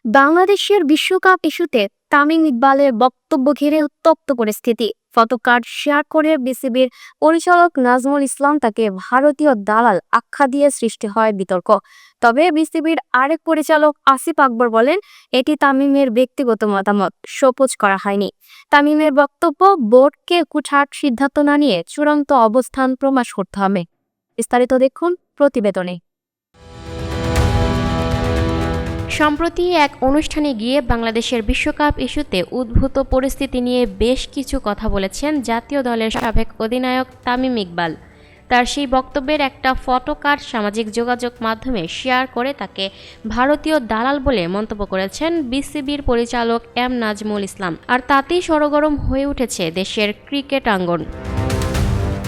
বাংলাদেশের বিশ্বকাপ ইস্যুতে তামিম ইকবালের বক্তব্য ঘিরে উত্তপ্ত পরিস্থিতি। ফটোকার্ড শেয়ার করে বিসিবির পরিচালক নাজমুল ইসলাম তাকে ভারতীয় দালাল আখ্যা দিয়ে সৃষ্টি হয় বিতর্ক। তবে বিসিবির আরেক পরিচালক আসিফ আকবর বলেন, এটি তামিমের ব্যক্তিগত মতামত, শোকজ করা হয়নি। তামিমের বক্তব্য, বোর্ডকে হুটহাট সিদ্ধান্ত না নিয়ে চূড়ান্ত অবস্থান প্রকাশ করতে হবে। বিস্তারিত দেখুন প্রতিবেদনে। সম্প্রতি এক অনুষ্ঠানে গিয়ে বাংলাদেশের বিশ্বকাপ ইস্যুতে উদ্ভূত পরিস্থিতি নিয়ে বেশ কিছু কথা বলেছেন জাতীয় দলের সাবেক অধিনায়ক তামিম ইকবাল। তার সেই বক্তব্যের একটা ফটোকার্ড সামাজিক যোগাযোগ মাধ্যমে শেয়ার করে তাকে ভারতীয় দালাল বলে মন্তব্য করেছেন বিসিবির পরিচালক নাজমুল ইসলাম। আর তাতেই সরগরম হয়ে উঠেছে দেশের ক্রিকেট আঙ্গন।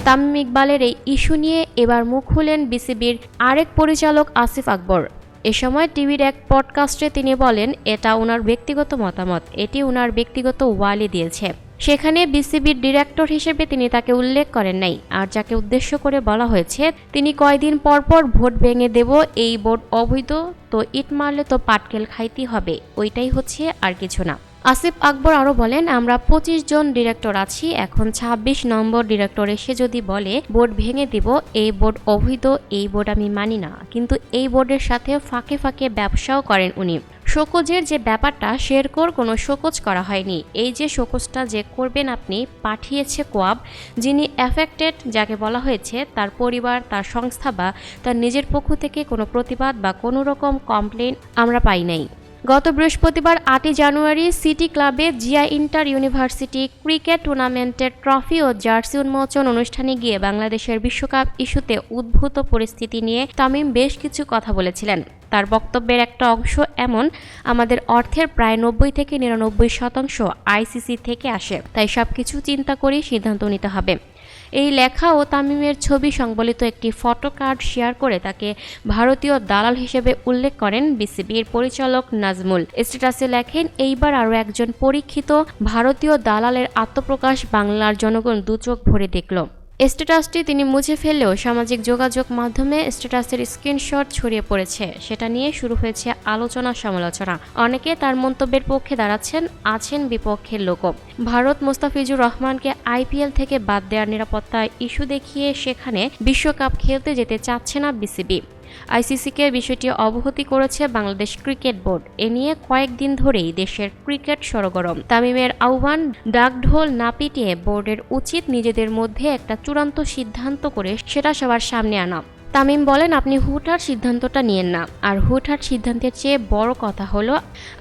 তামিম ইকবালের এই ইস্যু নিয়ে এবার মুখ খুললেন বিসিবির আরেক পরিচালক আসিফ আকবর। এ সময় টিভির এক পডকাস্টে তিনি বলেন, এটা ওনার ব্যক্তিগত মতামত, এটি ওনার ব্যক্তিগত ওয়ালি দিয়েছে। সেখানে বিসিবির ডিরেক্টর হিসেবে তিনি তাকে উল্লেখ করেন নাই। আর যাকে উদ্দেশ্য করে বলা হয়েছে, তিনি কয়দিন পর পর ভোট ভেঙে দেব, এই ভোট অবৈধ, তো ইট মারলে তো পাটকেল খাইতেই হবে, ওইটাই হচ্ছে, আর কিছু না। আসিফ আকবর আরও বলেন, আমরা 25 জন ডিরেক্টর আছি, এখন 26 নম্বর ডিরেক্টর এসে যদি বলে বোর্ড ভেঙে দিব, এই বোর্ড অবৈধ, এই বোর্ড আমি মানি না। কিন্তু এই বোর্ডের সাথে ফাঁকে ফাঁকে ব্যবসাও করেন উনি। শোকজের যে ব্যাপারটা, শেরকোর কোনো শোকজ করা হয়নি। এই যে শোকজটা যে করবেন আপনি, পাঠিয়েছে কোয়াব, যিনি অ্যাফেক্টেড, যাকে বলা হয়েছে, তার পরিবার, তার সংস্থা বা তার নিজের পক্ষ থেকে কোনো প্রতিবাদ বা কোনো রকম কমপ্লেন আমরা পাই নাই। গত বৃহস্পতিবার 8 জানুয়ারি সিটি ক্লাবে জিয়া ইন্টার ইউনিভার্সিটি ক্রিকেট টুর্নামেন্টের ট্রফি ও জার্সি উন্মোচন অনুষ্ঠানে গিয়ে বাংলাদেশের বিশ্বকাপ ইস্যুতে উদ্ভূত পরিস্থিতি নিয়ে তামিম বেশ কিছু কথা বলেছিলেন। তার বক্তব্যের একটা অংশ এমন, আমাদের অর্থের প্রায় 90 থেকে 99% আইসিসি থেকে আসে, তাই সবকিছু চিন্তা করেই সিদ্ধান্ত নিতে হবে। এই লেখা ও তামিমের ছবি সংবলিত একটি ফটোকার্ড শেয়ার করে তাকে ভারতীয় দালাল হিসেবে উল্লেখ করেন বিসিবির পরিচালক নাজমুল। স্ট্যাটাসে লেখেন, এইবার আরও একজন পরীক্ষিত ভারতীয় দালালের আত্মপ্রকাশ বাংলার জনগণ দুচোখ ভরে দেখল। স্ট্যাটাসটি তিনি মুছে ফেললেও সামাজিক যোগাযোগ মাধ্যমে স্ট্যাটাসের স্ক্রিনশট ছড়িয়ে পড়েছে। সেটা নিয়ে শুরু হয়েছে আলোচনা সমালোচনা। অনেকে তার মন্তব্যের পক্ষে দাঁড়াচ্ছেন, আছেন বিপক্ষের লোকও। ভারত মোস্তাফিজুর রহমানকে আইপিএল থেকে বাদ দেওয়ার নিরাপত্তা ইস্যু দেখিয়ে সেখানে বিশ্বকাপ খেলতে যেতে চাচ্ছে না বিসিবি। আইসিসিকে বিষয়টি অবহিত করেছে বাংলাদেশ ক্রিকেট বোর্ড। এ নিয়ে কয়েকদিন ধরেই দেশের ক্রিকেট সরগরম। তামিমের আহ্বান, ডাকঢোল না পিটিয়ে বোর্ডের উচিত নিজেদের মধ্যে একটা চূড়ান্ত সিদ্ধান্ত করে সেটা সবার সামনে আনা। তামিম বলেন, আপনি হুটহাট সিদ্ধান্তটা নিয়েন না। আর হুটহাট সিদ্ধান্তের চেয়ে বড় কথা হলো,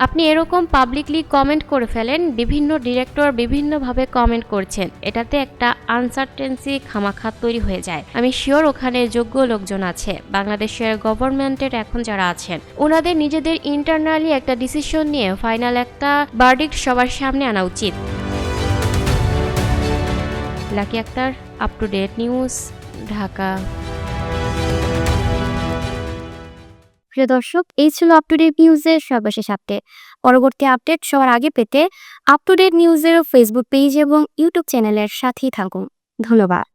আপনি এরকম পাবলিকলি কমেন্ট করে ফেলেন, বিভিন্ন ডিরেক্টর বিভিন্নভাবে কমেন্ট করছেন, এটাতে একটা আনসার্টেন্সি খামাখা তৈরি হয়ে যায়। আমি শিওর ওখানে যোগ্য লোকজন আছে, বাংলাদেশের গভর্নমেন্টের এখন যারা আছেন, ওনাদের নিজেদের ইন্টারনালি একটা ডিসিশন নিয়ে ফাইনাল একটা ভার্ডিক্ট সবার সামনে আনা উচিত। Lucky Akter, up to date news, Dhaka. প্রিয় দর্শক, এই ছিল আপ টু ডেট নিউজের সর্বশেষ আপডেট। পরবর্তী আপডেট সবার আগে পেতে আপ টু ডেট নিউজের ফেসবুক পেজ এবং ইউটিউব চ্যানেলের সাথেই থাকুন। ধন্যবাদ।